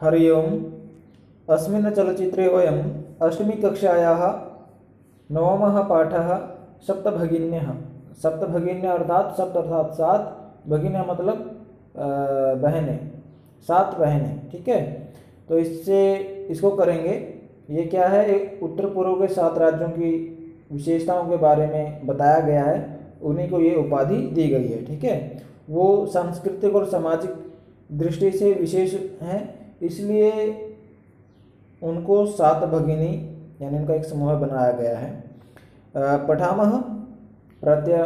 हरि ओम्। अस्मिन् चलचित्रे वयम् अष्टमीकक्षायाः नवमः पाठः सप्तभगिन्यः। सप्तभगिन्यः अर्थात सप्त अर्थात सात, भगिन्यः मतलब बहनें, सात बहनें। ठीक है, तो इसको करेंगे। ये क्या है, एक उत्तर पूर्व के 7 राज्यों की विशेषताओं के बारे में बताया गया है, उन्हीं को ये उपाधि दी गई है। ठीक है, वो सांस्कृतिक और सामाजिक दृष्टि से विशेष हैं, इसलिए उनको 7 भगिनी यानी उनका एक समूह बनाया गया है। पठामह प्रत्यय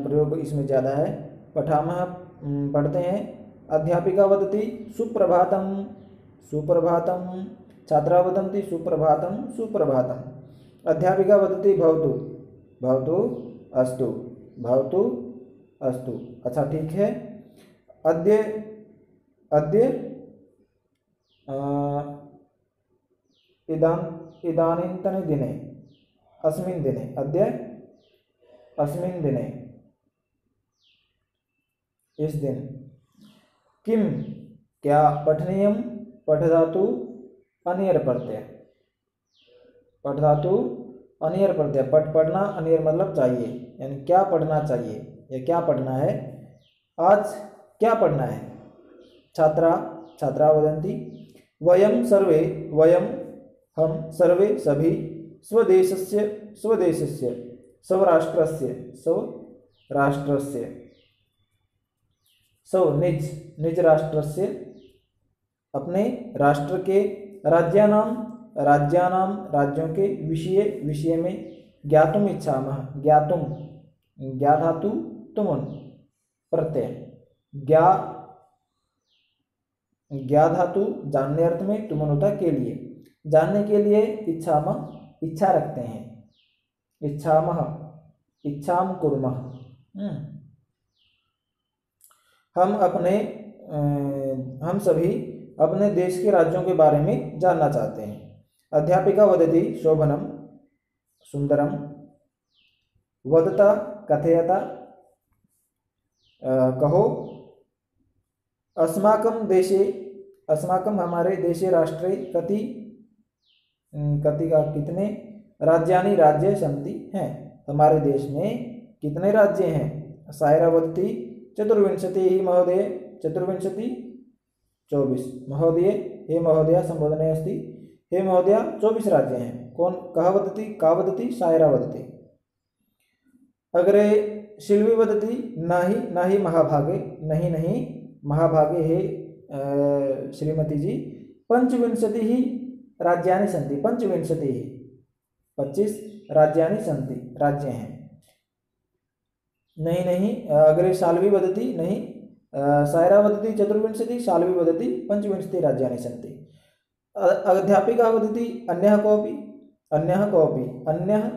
प्रयोग इसमें ज़्यादा है। पठामह पढ़ते हैं। अध्यापिका वदति सुप्रभातम सुप्रभातम, छात्रा वदन्ति सुप्रभातम सुप्रभातम। अध्यापिका वदति भवतु भवतु अस्तु भवतु अस्तु। अच्छा, ठीक है। अद्य अद्य इदानीन्तने दिने, अस्मिन् दिने, अद्य अस्मिन् दिने, इस दिन। किम क्या, पठनीयम पठधातु अनियर प्रत्यय, पठधातु अनियर प्रत्यय, पढ़ना, अनियर मतलब चाहिए, यानी क्या पढ़ना चाहिए या क्या पढ़ना है, आज क्या पढ़ना है। छात्रा वदन्ति वयम सर्वे, वयम हम, सर्वे सभी, स्वदेशस्य स्वराष्ट्रस्य निज राष्ट्रस्य अपने राष्ट्र के, राज्यों के, विषय में, ज्ञातुम इच्छामः, ज्ञातुम ज्ञा धातु तुमुन प्रत्यय, ज्ञा धातु जानने अर्थ में, तुमुन होता के लिए, जानने के लिए, इच्छामः इच्छा रखते हैं, इच्छामः इच्छाम कुर्मः। हम सभी अपने देश के राज्यों के बारे में जानना चाहते हैं। अध्यापिका वदति शोभनम सुंदरम, वदता कथयता कहो, अस्माकं देशे, अस्माकं हमारे देशे, राष्ट्रे, कति का कितने, राज्यानि राज्य सन्ति हैं, हमारे देश में कितने राज्य हैं। सायरा वदति चतुर्विंशतिः महोदय, चतुर्विंशति 24, महोदय हे महोदय संबोधने अस्ति, हे महोदय 24 राज्य हैं। कौन, कः वदति, का वदति, सायरा वदति। अग्रे शिल्वी वदति नहि नहि महाभागे, नहीं नहीं महाभागे हे श्रीमती जी, पंचविंशतिः राज्यानि सन्ति, पंचविंशतिः 25 राज्यानि सन्ति, राज्य हैं। नहीं नहीं, अग्रे शाल्वी वदति नहीं, सायरा वदति चतुर्विंशति, शाल्वी वदति पंचविंशति राज्यानि सन्ति। अध्यापिका वदति अन्यः कोऽपि, अन्यः कोऽपि, अन्यः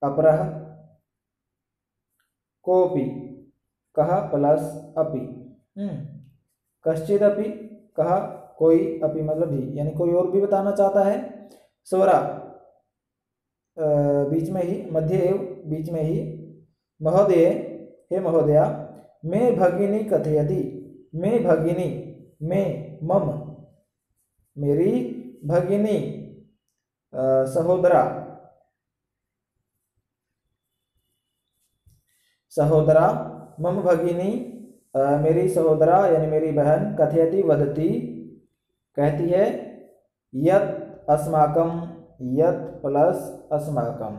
अपरः, कोऽपि कः प्लस अपि, कश्चिदपि, कः कोई, अपि मतलब भी, यानी कोई और भी बताना चाहता है। स्वरा बीच में ही, मध्य एव बीच में ही। महोदय हे महोदया, मे भगिनी कथयति, मे भगिनी, मे मम मेरी, भगिनी सहोदरा, सहोदरा, मम भगिनी मेरी सहोदरा यानी मेरी बहन, कथयति वदति कहती है, यत् अस्माकं, यत् प्लस अस्माकं,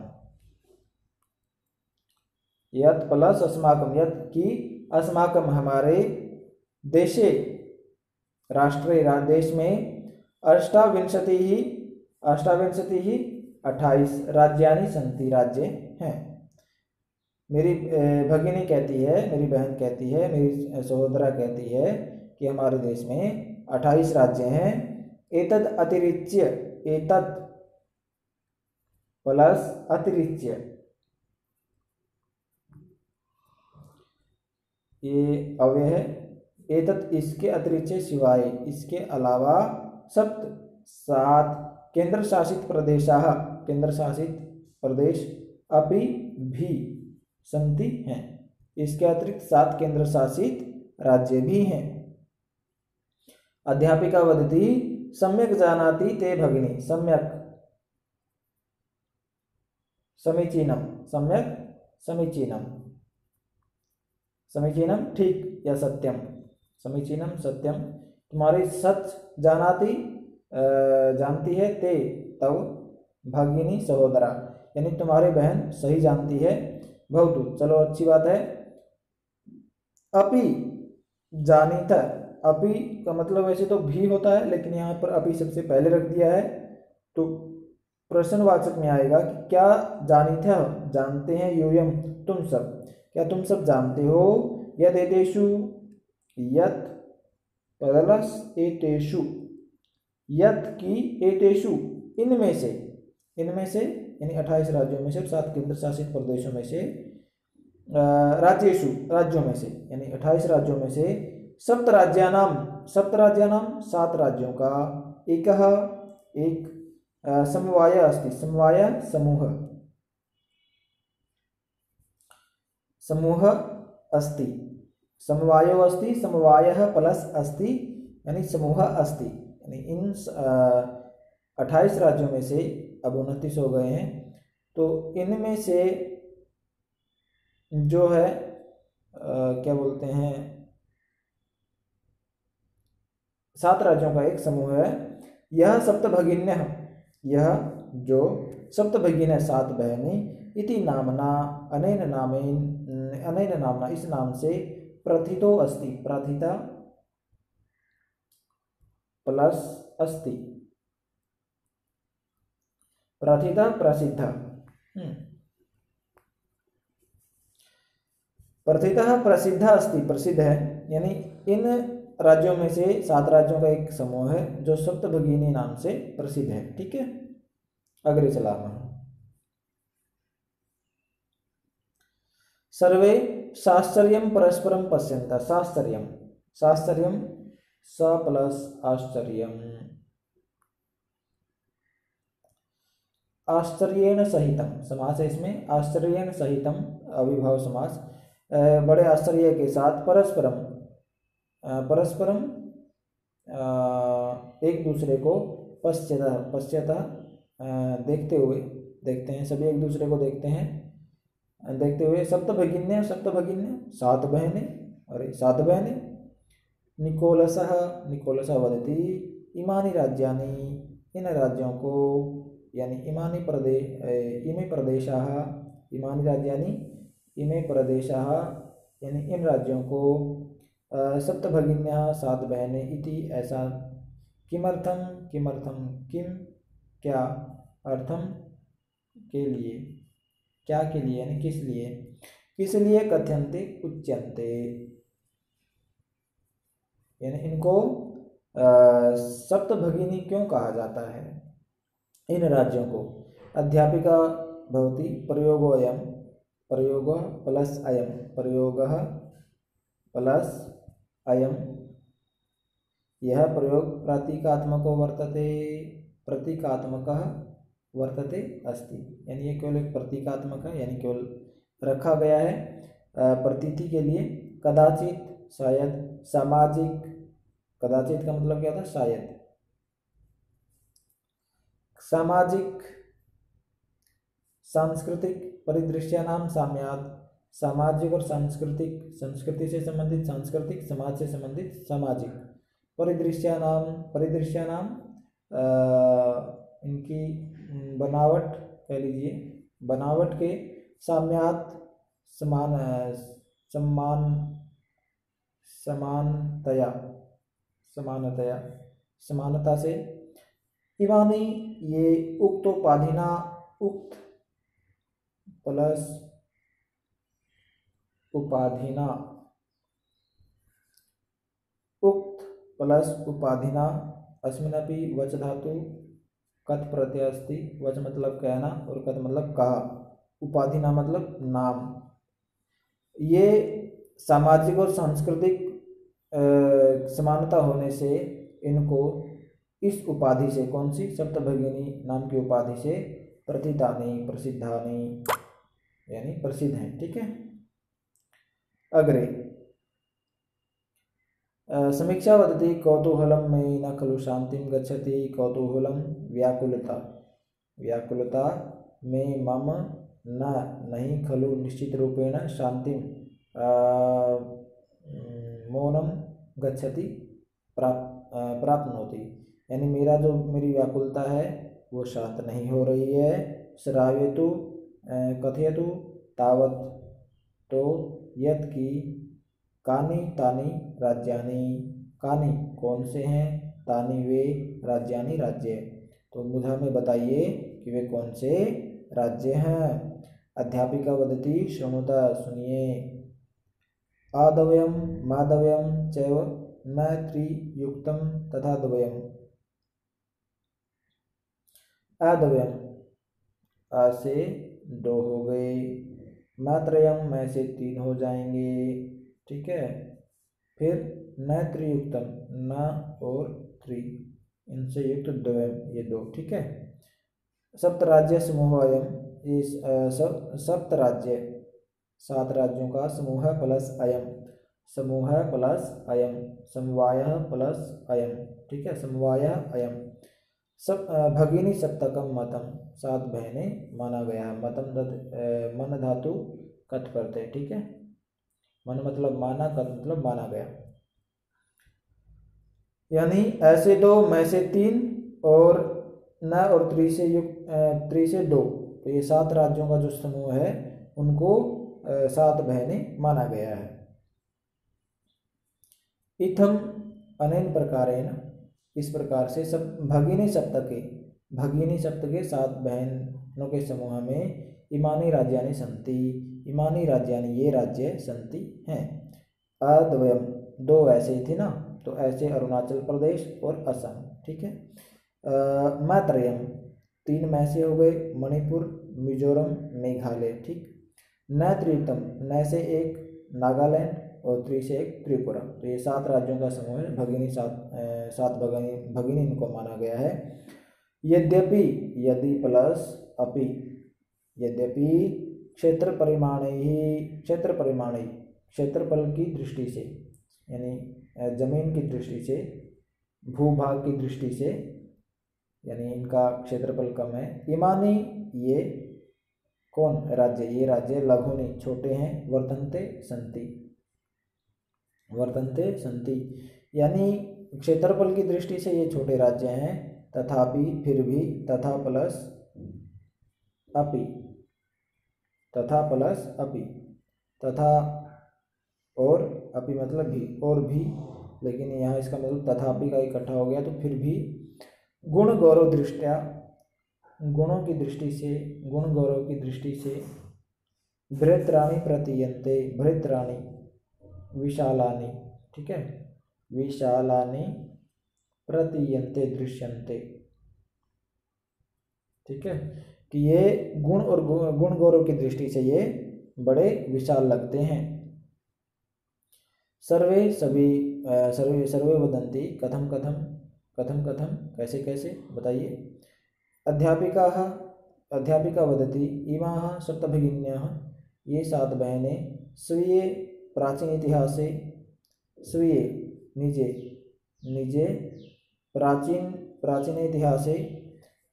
यत् प्लस अस्माकं, यत् की, अस्माकं हमारे, देशे राष्ट्रे देश में, अष्टाविंशतिः 28 राज्यानि सन्ति, राज्य हैं। मेरी भगिनी कहती है, मेरी बहन कहती है, मेरी सहोदरा कहती है कि हमारे देश में 28 राज्य हैं। एतद् अतिरिच्य, एतत् प्लस अतिरिच्य, ये अव्यय है। एतत् इसके अतिरिच्य, सिवाय, इसके अलावा, 7 केंद्र शासित प्रदेशाः, केंद्र शासित प्रदेश, अपि भी सन्ति हैं, इसके अतिरिक्त 7 केंद्र शासित राज्य भी हैं। अध्यापिका वदति सम्यक् जानाति ते भगिनी, सम्यक् समीचीनं, सम्यक् समीचीनं, समीचीनं ठीक या सत्यम, समीचीनं सत्यम। तुम्हारी सच जानाति जानती है, ते तव भगिनी सहोदरा, यानी तुम्हारी बहन सही जानती है। भवतु, चलो अच्छी बात है। अपि जानीत, अपि का मतलब वैसे तो भी होता है, लेकिन यहाँ पर अपि सबसे पहले रख दिया है, तो प्रश्नवाचक में आएगा कि क्या जानीत, जानते हैं, यूयम तुम सब, क्या तुम सब जानते हो, यद एतेषु, यत प्लस एतेषु, यत की एतेषु इनमें से, इनमें से यानी 28 राज्यों में से और 7 केंद्र शासित प्रदेशों में से, राज्येषु राज्यों में से यानी 28 राज्यों में से, सप्त राज्यानाम, सप्त राज्यानाम 7 राज्यों का, एकः एक समवाय अस्ति, समवाय समूह, समूह अस्ति, समवायो अस्ति, समवायः प्लस अस्ति यानी समूह अस्ति, यानी इन 28 राज्यों में से अब 29 हो गए हैं, तो इनमें से जो है क्या बोलते हैं, 7 राज्यों का एक समूह है। यह सप्तभगिन्य, यह जो सप्तभगिन्य 7 बहनें, इति नामना, अनेन नामेन, अनेन नामना इस नाम से, प्रथितो अस्ति, प्रथिता प्लस अस्ति, प्रथिता प्रसिद्ध, प्रथितः प्रसिद्ध अस्ति, प्रसिद्ध है, यानी इन राज्यों में से 7 राज्यों का एक समूह है जो सप्तभगिनी नाम से प्रसिद्ध है। ठीक है, अग्रे चला मैं। सर्वे साश्चर्यं परस्परं पश्यन्तः, साश्चर्यं, साश्चर्यं स प्लस आश्चर्यं, आश्चर्येण सहितम समास है इसमें, आश्चर्येण सहितम अविभाव समास, बड़े आश्चर्य के साथ, परस्परम, परस्परम एक दूसरे को, पश्यतः, पश्यतः देखते हुए, देखते हैं, सभी एक दूसरे को देखते हैं, देखते हुए, सप्तभगिन्य, सप्तभगिन्य 7 बहनें, अरे 7 बहनें, निकोलसः, निकोलसः वदति इमानि राज्यानि, इन राज्यों को, यानी इमानि इमे प्रदेशाः, इमानि राज्यानि, इमे प्रदेशाः यानी इन राज्यों को, सप्तभगिन्यः 7 बहनें, इति ऐसा, किमर्थम, किमर्थम किम क्या, अर्थम के लिए, क्या के लिए यानी किस लिए, किस लिए, कथ्यन्ते उच्यन्ते यानी इनको सप्तभगिनी क्यों कहा जाता है इन राज्यों को। अध्यापिका भवति, प्रयोगोऽयं, प्रयोगः प्लस अयं, प्रयोगः प्लस अयं, यह प्रयोग प्रतीकात्मको वर्तते, प्रतीकात्मकः वर्तते अस्ति, यानी ये केवल एक प्रतीकात्मक है, यानी केवल रखा गया है प्रतीति के लिए। कदाचित, शायद, सामाजिक, कदाचित का मतलब क्या था, शायद, सामाजिक, सांस्कृतिक परिदृश्यानाम साम्यात्, सामाजिक और सांस्कृतिक, संस्कृति से संबंधित सांस्कृतिक, समाज से संबंधित सामाजिक, परिदृश्यानाम, परिदृश्यानाम इनकी बनावट कह लीजिए, बनावट के, साम्यात् समान, समान, समानतया, समानतया, समानता से, इमानि ये उक्तोपाधिना, उक्त प्लस उपाधिना, उक्त प्लस उपाधिना, अस्मिनपि वच धातु कथ प्रत्यय अस्ति, वच मतलब कहना और कथ मतलब कहा, उपाधिना मतलब नाम, ये सामाजिक और सांस्कृतिक समानता होने से इनको इस उपाधि से, कौन सी, सप्तभगिनी नाम की उपाधि से, प्रथितानि, प्रसिद्धानि यानी प्रसिद्ध हैं। ठीक है, अग्रे समीक्षा वदति कौतूहलं मे न खलु शान्तिं गच्छति कौतूहलं व्याकुलता व्याकुलता मे मम न नहीं खलु निश्चित रूपेण शांतिं मौनं गच्छति प्राप्नोति यानी मेरी व्याकुलता है वो शांत नहीं हो रही है। श्राव्यतु कथयतु तावत् तो यत् की कानि तानि राज्यानि कानि कौन से हैं तानि वे राज्यानि राज्य तो मुझे हमें बताइए कि वे कौन से राज्य हैं। अध्यापिका वदति शृणुता सुनिए आदवयम माधवयम चैव न त्रियुक्तम तथा द्वयम आदवयम आ से 2 हो गए मात्रयम में से 3 हो जाएंगे ठीक है। फिर न त्रियुक्तम न और त्रि इनसे युक्त द्वयम ये 2 ठीक है। सप्त राज्य समूह अयम इस सप्त राज्य 7 राज्यों का समूह प्लस अयम समूह प्लस अयम समवाय प्लस अयम ठीक है समवाय अयम सब भगिनी सप्तकम मतम 7 बहनें माना गया है। मतम मन धातु कथ प्रत्यय ठीक है। मन मतलब माना कथ मतलब माना गया यानी ऐसे 2 में से 3 और न और त्रि से युक्त त्रि से 2 तो ये 7 राज्यों का जो समूह है उनको 7 बहनें माना गया है। इत्थम अनेन प्रकारेण इस प्रकार से सब भगिनी सप्तके 7 बहनों के समूह में इमानी राज्यानि संति इमानी राज्यानि ये राज्य संति हैं। अद्वयम 2 ऐसे ही थे ना तो ऐसे अरुणाचल प्रदेश और असम ठीक है। मात्रयम 3 में से हो गए मणिपुर मिजोरम मेघालय ठीक। न त्रियुक्तम न से 1 नागालैंड और त्रि से 1 त्रिपुरा तो ये 7 राज्यों का समूह है। भगिनी 7 भगिनी इनको माना गया है। यद्यपि यदि प्लस अपि यद्यपि क्षेत्र परिमाणी क्षेत्रफल की दृष्टि से यानी जमीन की दृष्टि से भूभाग की दृष्टि से यानी इनका क्षेत्रफल कम है। इमानी ये कौन राज्य ये राज्य लघुनी छोटे हैं वर्तन्ते संति यानी क्षेत्रफल की दृष्टि से ये छोटे राज्य हैं तथापि फिर भी तथा प्लस अपि तथा और अपि मतलब भी और भी लेकिन यहाँ इसका मतलब तथापि का इकट्ठा हो गया तो फिर भी गुण गौरव दृष्टया गुणों की दृष्टि से गुण गौरव की दृष्टि से बृहत्राणि प्रतीयन्ते बृहत्राणि विशालानि ठीक है विशालानि प्रतीयन्ते दृश्यन्ते ठीक है कि ये गुण और गुण गौरव की दृष्टि से ये बड़े विशाल लगते हैं। सर्वे वदन्ति कथम कैसे बताइए। अध्यापिका वदति इमाः सप्तभगिन्यः ये 7 बहनें स्वीये प्राचीन इतिहासे स्वीये निजे प्राचीन इतिहासे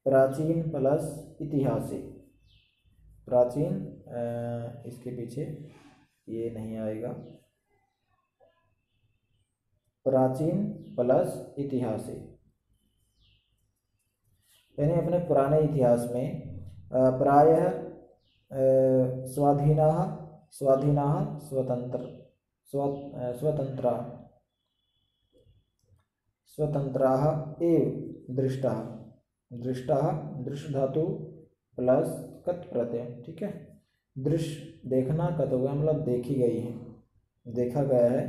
प्राचीन प्लस इतिहासे प्राचीन इसके पीछे ये नहीं आएगा प्राचीन प्लस इतिहासे यानी अपने पुराने इतिहास में प्रायः स्वाधीनाः स्वतंत्राः एव दृष्टाः दृश्य धातु प्लस कत प्रत्यय ठीक है। दृश्य देखना कत हो गया मतलब देखी गई है देखा गया है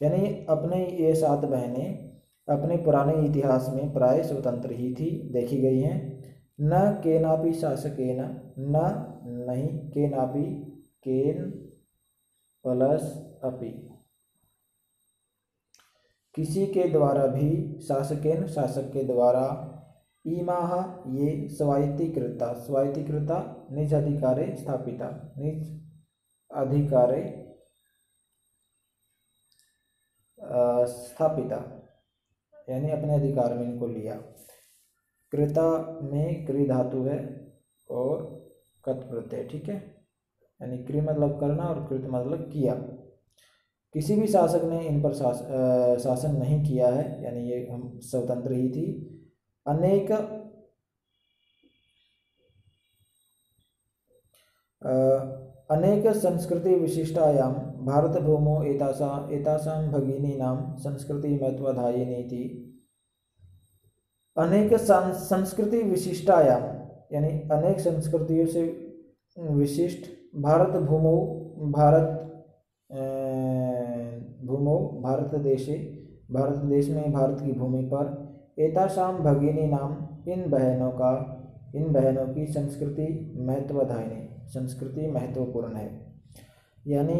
यानी अपने ये 7 बहनें अपने पुराने इतिहास में प्राय स्वतंत्र ही थी देखी गई हैं। न केनापि शासकेन नहीं केनापि केन प्लस अपि किसी के द्वारा भी शासकेन शासक के द्वारा इमाः ये स्वायत्तीकृता निज अधिकारे स्थापिता निज अधिकारे स्थापिता यानी अपने अधिकार में इनको लिया। कृता में क्रि धातु है और कत प्रत्यय, ठीक है, यानी क्रि मतलब करना और कृत मतलब किया। किसी भी शासक ने इन पर शासन नहीं किया है, यानी ये हम स्वतंत्र ही थी। अनेक संस्कृति विशिष्टायां भारतभूमौ एतासां भगिनीनां संस्कृति महत्वधायिनी थी। अनेक संस्कृति विशिष्टायां यानी अनेक संस्कृतियों से विशिष्ट भारत भूमौ भारत देश में भारत की भूमि पर एतासां भगिनी नाम इन बहनों की संस्कृति महत्वधायिनी, संस्कृति महत्वपूर्ण है। यानी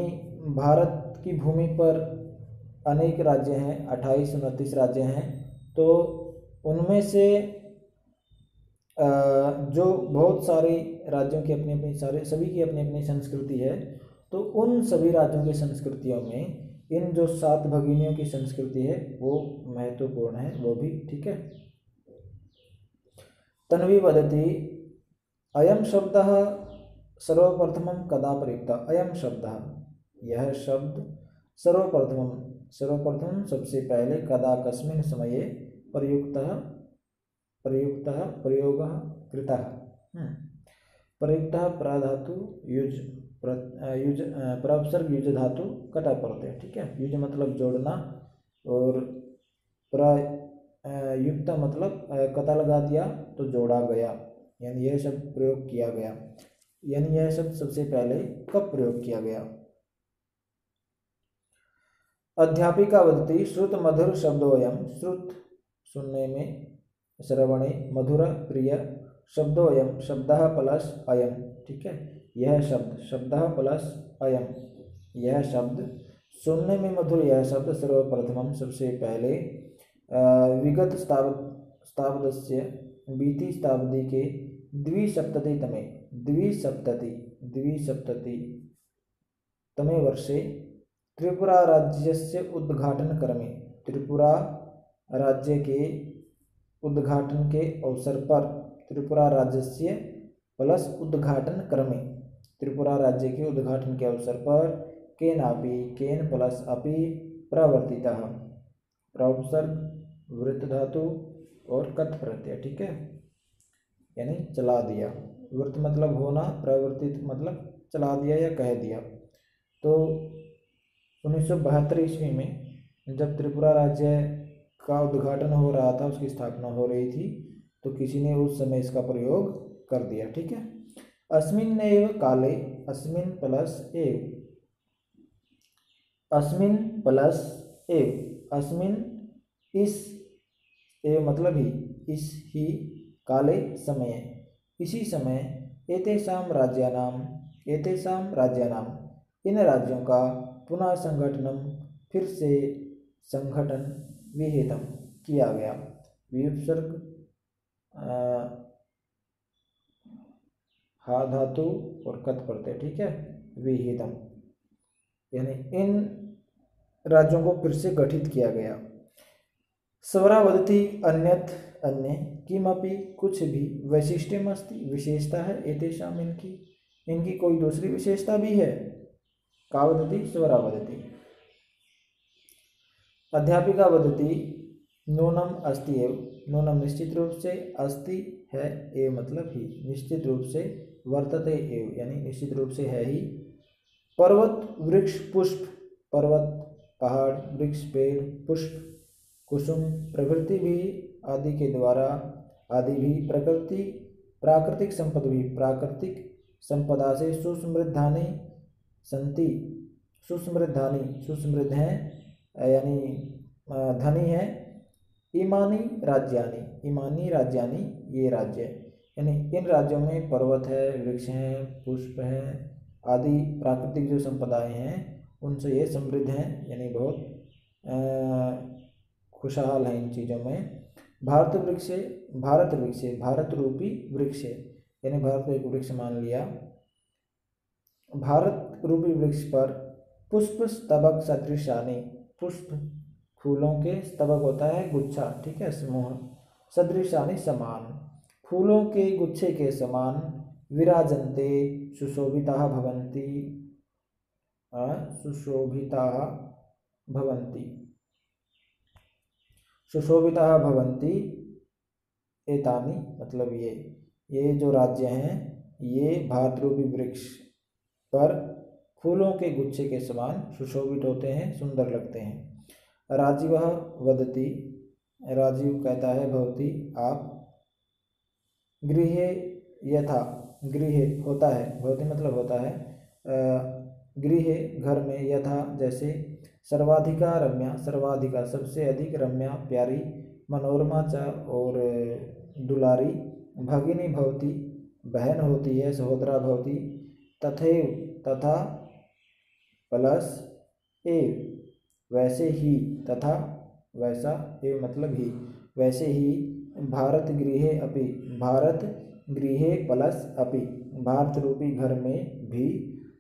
भारत की भूमि पर अनेक राज्य हैं, 28-29 राज्य हैं, तो उनमें से जो बहुत सारे राज्यों की सभी की अपनी अपनी संस्कृति है, तो उन सभी राज्यों की संस्कृतियों में इन जो 7 भगिनियों की संस्कृति है वो महत्वपूर्ण है, वो भी ठीक है। तन्वी वदति अयम शब्दः सर्वप्रथमं कदा प्रयुक्तः। अयम शब्दः, यह शब्द सर्वप्रथम सबसे पहले कदा कस्मिन् समये प्रयोगः कृतः। प्रयुक्तः प्राधातु युज प्रउपसर्ग युज धातु कटा प्रत्यय, ठीक है। युज मतलब जोड़ना और प्रयुक्त मतलब कता लगा दिया तो जोड़ा गया, यानी यह शब्द प्रयोग किया गया। यानी यह शब्द सबसे पहले कब प्रयोग किया गया। अध्यापिका वदति श्रुत मधुर शब्दोऽयं। श्रुत सुनने में, श्रवणे, मधुर प्रिय, शब्दोऽयं शब्दः प्लस अयम, ठीक है। यह शब्द शब्दः प्लस अयम, यह शब्द सुनने में मधुर, यह शब्द सर्वप्रथमम सबसे पहले विगत शताब्दस्य बीती शताब्दी के द्विसप्ततितमे वर्षे त्रिपुरा राज्यस्य उद्घाटनक्रमे, त्रिपुरा राज्य के उद्घाटन के अवसर पर, त्रिपुरा राज्यस्य प्लस उद्घाटन क्रमे, त्रिपुरा राज्य के उद्घाटन के अवसर पर केन प्लस अपि प्रवर्तितः, प्रउपसर्ग वृत्त धातु और कत प्रत्यय, ठीक है, यानी चला दिया। वृत्त मतलब होना, प्रवर्तित मतलब चला दिया या कह दिया। तो 1972 ईस्वी में जब त्रिपुरा राज्य का उद्घाटन हो रहा था, उसकी स्थापना हो रही थी, तो किसी ने उस समय इसका प्रयोग कर दिया, ठीक है। अस्मिन्नेव काले, अस्मिन् प्लस एव, अस्मिन् प्लस एव, अस्मिन् इस, एव मतलब ही, इस ही, काले समय, इसी समय, एतेषां राज्यानां इन राज्यों का पुनः संगठनम, फिर से संगठन, विहितम किया गया। विउपसर्ग हा धातु और कत प्रत्यय, ठीक है, विहितम, यानी इन राज्यों को फिर से गठित किया गया। स्वरा वदति अन्यत्, अन्य, किमपि कुछ भी, वैशिष्ट्यम अस्ति विशेषता है, एतेषाम इनकी कोई दूसरी विशेषता भी है। का वदति, स्वरा वदति। अध्यापिका वदति नूनम अस्ति एव, नूनम निश्चित रूप से, अस्ति है, एव मतलब ही, निश्चित रूप से, वर्तते एव यानी निश्चित रूप से है ही। पर्वत वृक्ष पुष्प, पर्वत पहाड़, वृक्ष पेड़, पुष्प कुसुम, प्रकृति भी, आदि के द्वारा, आदि भी, प्रकृति प्राकृतिक संपद भी, प्राकृतिक संपदा से, सुसमृद्धानि संति, सुसमृद्धानि सुसमृद्ध हैं यानी धनी है। इमानी राज्यानि ये राज्य, यानी इन राज्यों में पर्वत है, वृक्ष हैं, पुष्प हैं, आदि प्राकृतिक जो संपदाएं हैं उनसे ये समृद्ध हैं, यानी बहुत खुशहाल है इन चीज़ों में। भारत रूपी वृक्ष, यानी भारत को एक वृक्ष मान लिया। भारत रूपी वृक्ष पर पुष्प स्तबक सदृशानि, पुष्प फूलों के स्तबक होता है गुच्छा, ठीक है, समूह। सदृशानि समान, फूलों के गुच्छे के समान। विराजन्ते सुशोभिताः भवन्ति, सुशोभिताः भवन्ति, सुशोभिताः भवन्ति। एतानि मतलब ये जो राज्य हैं ये भारतरूपी वृक्ष पर फूलों के गुच्छे के समान सुशोभित होते हैं, सुंदर लगते हैं। राजीवः वदति, राजीव कहता है भवती आप। गृहे यथा, गृहे होता है, भवती मतलब होता है, गृहे घर में, यथा जैसे, सर्वाधिका रम्या, सर्वाधिका सबसे अधिक, रम्या प्यारी, मनोरमा च और दुलारी, भगिनी भवती बहन होती है, सहोदरा भवती, तथैव तथा, प्लस एव वैसे ही, तथा वैसा, एव मतलब ही, वैसे ही, भारत गृहे अपि, भारत गृहे प्लस अपि, भारत रूपी घर में भी,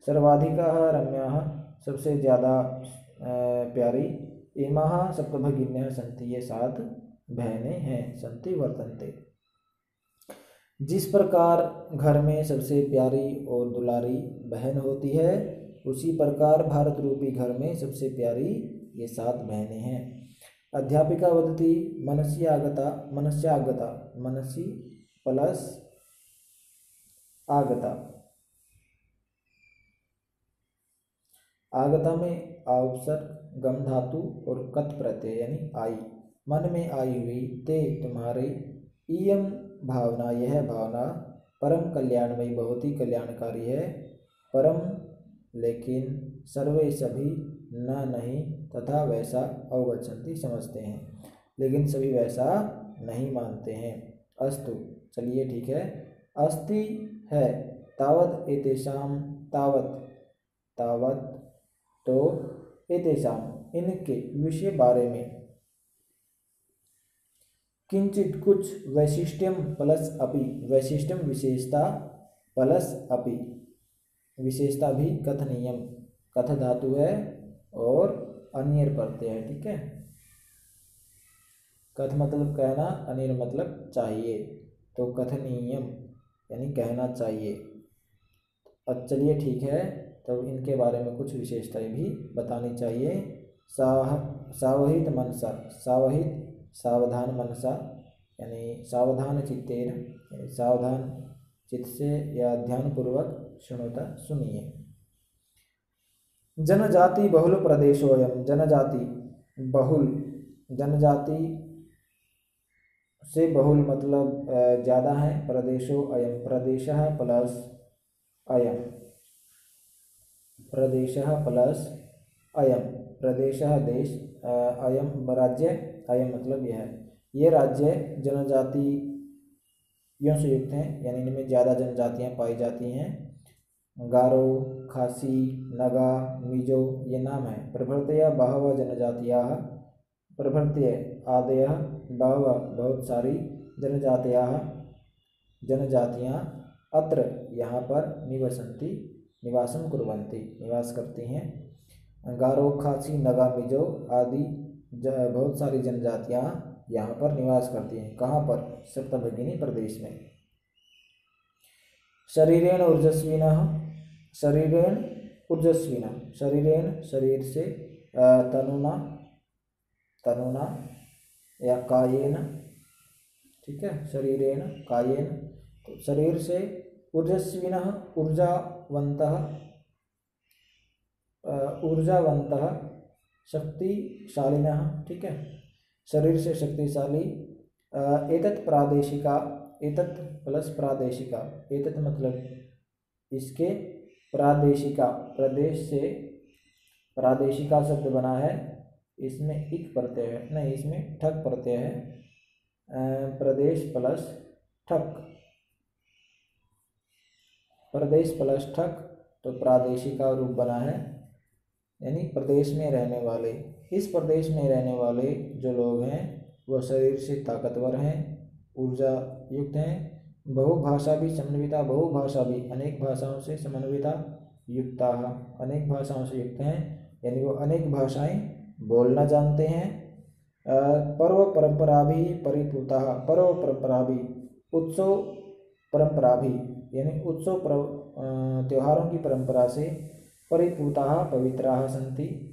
सर्वाधिकाः रम्याः सबसे ज़्यादा प्यारी, इमाः सप्तभगिन्यः सन्ति ये 7 बहनें हैं, सन्ति वर्तन्ते। जिस प्रकार घर में सबसे प्यारी और दुलारी बहन होती है, उसी प्रकार भारत रूपी घर में सबसे प्यारी ये 7 बहनें हैं। अध्यापिका वदति मनसि आगता, मनस्यागता, मनसि प्लस आगता, आगता में औपसर्ग गम धातु और कत प्रत्यय यानी आई, मन में आई हुई, ते तुम्हारे, इयम भावना यह भावना, परम कल्याणमयी बहुत ही कल्याणकारी है, परम लेकिन, सर्वे सभी, न नहीं, तथा वैसा, अवगच्छन्ति समझते हैं, लेकिन सभी वैसा नहीं मानते हैं। अस्तु चलिए ठीक है। अस्ति है, तावत एतेषाम, तावत, तावत तो, एतेषाम इनके, विषय बारे में, किंचित कुछ, वैशिष्ट्यम प्लस अपि, वैशिष्ट्यम विशेषता, प्लस अपि विशेषता भी, कथनीयम कथ धातु है और अनियर प्रत्यय है, ठीक है। कथ मतलब कहना, अनियर मतलब चाहिए, तो कथनीयम यानी कहना चाहिए। अब चलिए ठीक है, तो इनके बारे में कुछ विशेषताएं भी बतानी चाहिए। सावहित मनसा, सावहित सावधान, मनसा यानी सावधान चित्तेन, यानी सावधान चित्त से या ध्यानपूर्वक सुनोता, सुनिए। जनजाति बहुल प्रदेशोयम, जनजाति बहुल, जनजाति से बहुल मतलब ज़्यादा है, प्रदेशो अयम, प्रदेशः प्लस अयम, प्रदेशः प्लस अयम, प्रदेशः देश, अयम राज्य, अयम मतलब यह है, ये राज्य जनजातियों से युक्त हैं, यानी इनमें ज़्यादा जनजातियाँ पाई जाती हैं। गारो, खासी, नगा, मिजो ये नाम है। प्रभृतया बहवः जनजातियाः, प्रभृतय आदयः, बहवः बहुत सारी, जनजातियाः जनजातियाँ, अत्र यहाँ पर, निवसन्ति निवासं कुर्वन्ति निवास करती हैं। गारो, खासी, नगा, मिजो आदि बहुत सारी जनजातियाँ यहाँ पर निवास करती हैं। कहाँ पर? सप्तभगिनी प्रदेश में। शरीरेण ऊर्जस्विनः, शरीरेण ऊर्जस्विनः, शरीरेण शरीर से, तनुना तनुना या कायेन, ठीक है, शरीरेण कायेन, तो शरीर से, ऊर्जस्विनः ऊर्जावन्तः, ऊर्जावन्तः शक्तिशालिनः, ठीक है, शरीर से शक्तिशाली। एतत् प्रादेशिका, एतत् प्लस प्रादेशिका, एतत् मतलब इसके, प्रादेशिका प्रदेश से, प्रादेशिका शब्द बना है, इसमें इक प्रत्यय है, नहीं इसमें ठक प्रत्यय है, प्रदेश प्लस ठक, प्रदेश प्लस ठक, तो प्रादेशिका रूप बना है, यानी प्रदेश में रहने वाले। इस प्रदेश में रहने वाले जो लोग हैं वह शरीर से ताकतवर हैं, ऊर्जा युक्त हैं, बहुभाषा भी समन्विता, बहुभाषा भी अनेक भाषाओं से, समन्विता युक्ता अनेक भाषाओं से युक्त हैं, यानी वो अनेक भाषाएं बोलना जानते हैं, पर्व परंपरा भी परिपूता, पर्व परंपरा भी, उत्सव परंपरा भी, यानी त्योहारों की परंपरा से परिपूता पवित्राः सन्ति,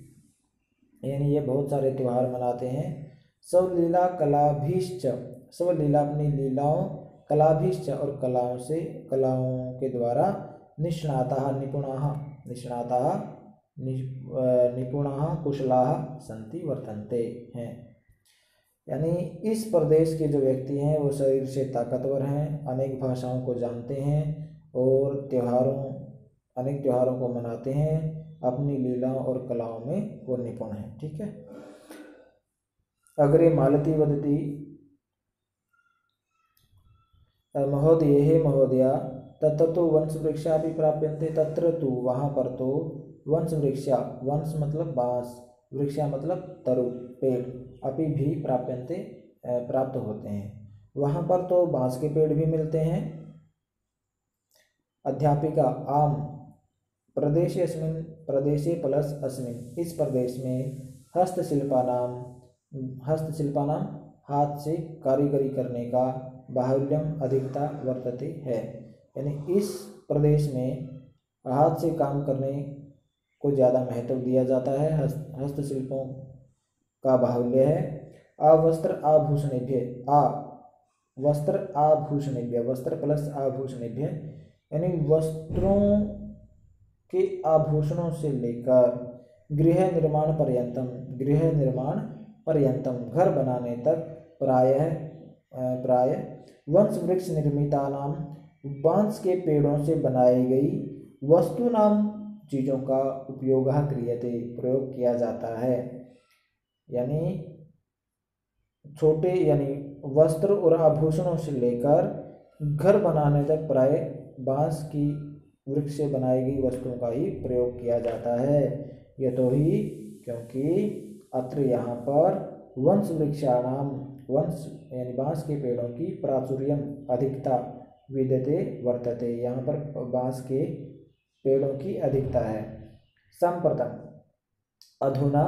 यानी ये बहुत सारे त्यौहार मनाते हैं। स्वलीला कलाभिश्च, स्वलीला अपनी लीलाओं, कलाभिश्च और कलाओं से, कलाओं के द्वारा, निष्णाताः निपुणाः, निष्णाताः निपुणाः कुशलाः सन्ति वर्तन्ते हैं। यानी इस प्रदेश के जो व्यक्ति हैं वो शरीर से ताकतवर हैं, अनेक भाषाओं को जानते हैं और अनेक त्योहारों को मनाते हैं, अपनी लीलाओं और कलाओं में वो निपुण हैं। ठीक है। अग्रे मालती वदति महोदये हे महोदया तत्र तो वंशवृक्षा भी प्राप्यन्ते, तत्र तो वहाँ पर तो वंशवृक्षा, वंश मतलब बाँस, वृक्षा मतलब तरु पेड़, अपि भी प्राप्यन्ते प्राप्त होते हैं, वहाँ पर तो बाँस के पेड़ भी मिलते हैं। अध्यापिका आम प्रदेशे अस्मिन्, प्रदेशे प्लस अस्मिन्, इस प्रदेश में हस्तशिल्पानां हाथ से कारीगरी करने का बाहुल्यम अधिकता वर्तते है, यानी इस प्रदेश में हाथ से काम करने को ज़्यादा महत्व दिया जाता है, हस्तशिल्पों का बाहुल्य है। वस्त्र आभूषणेभ्य, वस्त्र प्लस आभूषणेभ्य, यानी वस्त्रों के आभूषणों से लेकर गृह निर्माण पर्यंतम, घर बनाने तक प्राय वंश वृक्ष निर्मितानाम, बांस के पेड़ों से बनाई गई वस्तु नाम चीज़ों का उपयोग क्रियते, प्रयोग किया जाता है। यानी छोटे, यानी वस्त्र और आभूषणों से लेकर घर बनाने तक प्राय बांस की वृक्ष से बनाई गई वस्तुओं का ही प्रयोग किया जाता है। यह तो ही क्योंकि अत्र यहाँ पर वंश वृक्षाणाम, वंश यानी बांस के पेड़ों की प्राचुर्यम अधिकता विद्यते वर्तते, यहाँ पर बांस के पेड़ों की अधिकता है। संप्रतम अधुना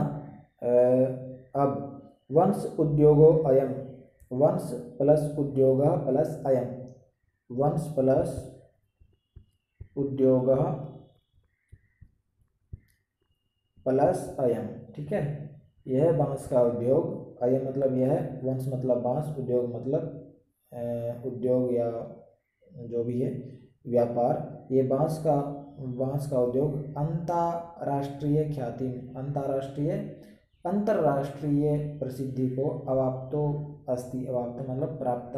अब वंश उद्योगो अयम, वंश प्लस उद्योग प्लस अयम, वंश प्लस उद्योग प्लस अयम। ठीक है। यह बांस का उद्योग, अयम मतलब यह, वंश मतलब बांस, उद्योग मतलब उद्योग या जो भी है व्यापार, ये बांस का उद्योग अंतर्राष्ट्रीय ख्याति, अंतर्राष्ट्रीय प्रसिद्धि को अवाप्तो अस्ति, अवाप्त मतलब प्राप्त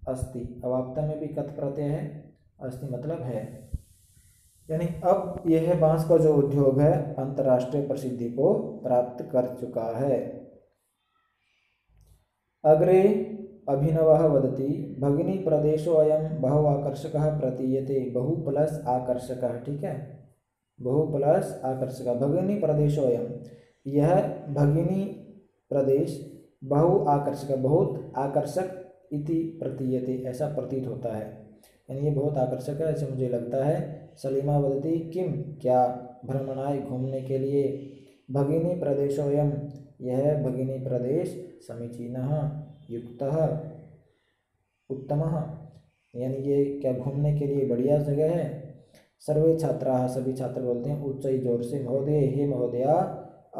अस्ति, अवाप्त में भी कत प्रत्यय है, अस्ति मतलब है, यानी अब यह बांस का जो उद्योग है अंतर्राष्ट्रीय प्रसिद्धि को प्राप्त कर चुका है। अग्रे अभिनवः वदति भगिनी प्रदेशो अयम बहु आकर्षकः प्रतीयते, बहु प्लस आकर्षकः। ठीक है। बहु प्लस आकर्षकः, भगिनी प्रदेशो अयम, यह भगिनी प्रदेश बहु आकर्षक, बहुत आकर्षक इति प्रतीयते, ऐसा प्रतीत होता है, यानी ये बहुत आकर्षक है ऐसे मुझे लगता है। सलीमा वदति किम क्या, भ्रमणाय घूमने के लिए, भगिनी प्रदेशोयम, यह भगिनी प्रदेश, समीचीनः युक्तः उत्तमः, यानी ये क्या घूमने के लिए बढ़िया जगह है। सर्वे छात्राः, सभी छात्र बोलते हैं उच्च जोर से, महोदय हे महोदया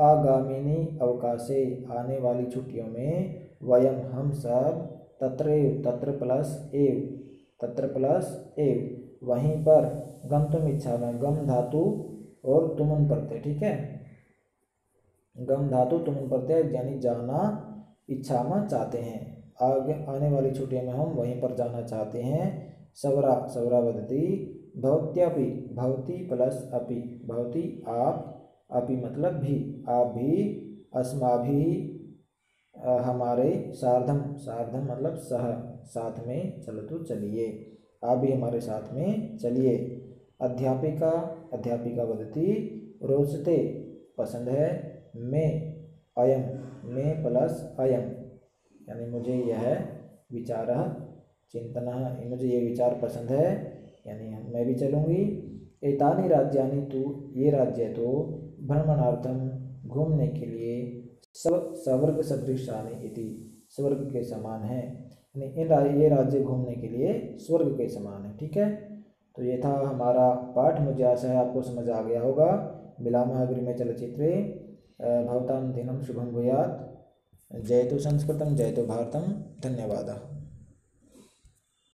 आगामिनी अवकाशे, आने वाली छुट्टियों में, वयम हम सब, तत्र प्लस एव वहीं पर, गंतुम इच्छा में, गम धातु और तुमुन प्रत्यय। ठीक है। गम धातु तुमुन प्रत्यय, यानी जाना इच्छा में चाहते हैं, आने वाली छुट्टियों में हम वहीं पर जाना चाहते हैं। सवरा वदति भवत्यपि, भवती प्लस अपि, भवती आप, अपि मतलब भी, आप भी, अस्माभिः हमारे, सार्धम मतलब सह, साथ में, चलतु चलिए, आप भी हमारे साथ में चलिए। अध्यापिका वदति रोचते पसंद है, में प्लस अयम, यानी मुझे यह विचार चिंतन, मुझे ये विचार पसंद है, यानी मैं भी चलूँगी। एतानि राज्यानि तु, ये राज्य तो, भ्रमणार्थम घूमने के लिए, सब स्वर्ग सदृशानि इति, स्वर्ग के समान है, यानी ये राज्य घूमने के लिए स्वर्ग के समान है। ठीक है, तो ये था हमारा पाठ। मुझे आशा है आपको समझ आ गया होगा। मिलामः अग्रिमे चलचित्रे। भवतां दिनं शुभं भूयात्। जयतु संस्कृतं, जयतु भारतं। धन्यवादः।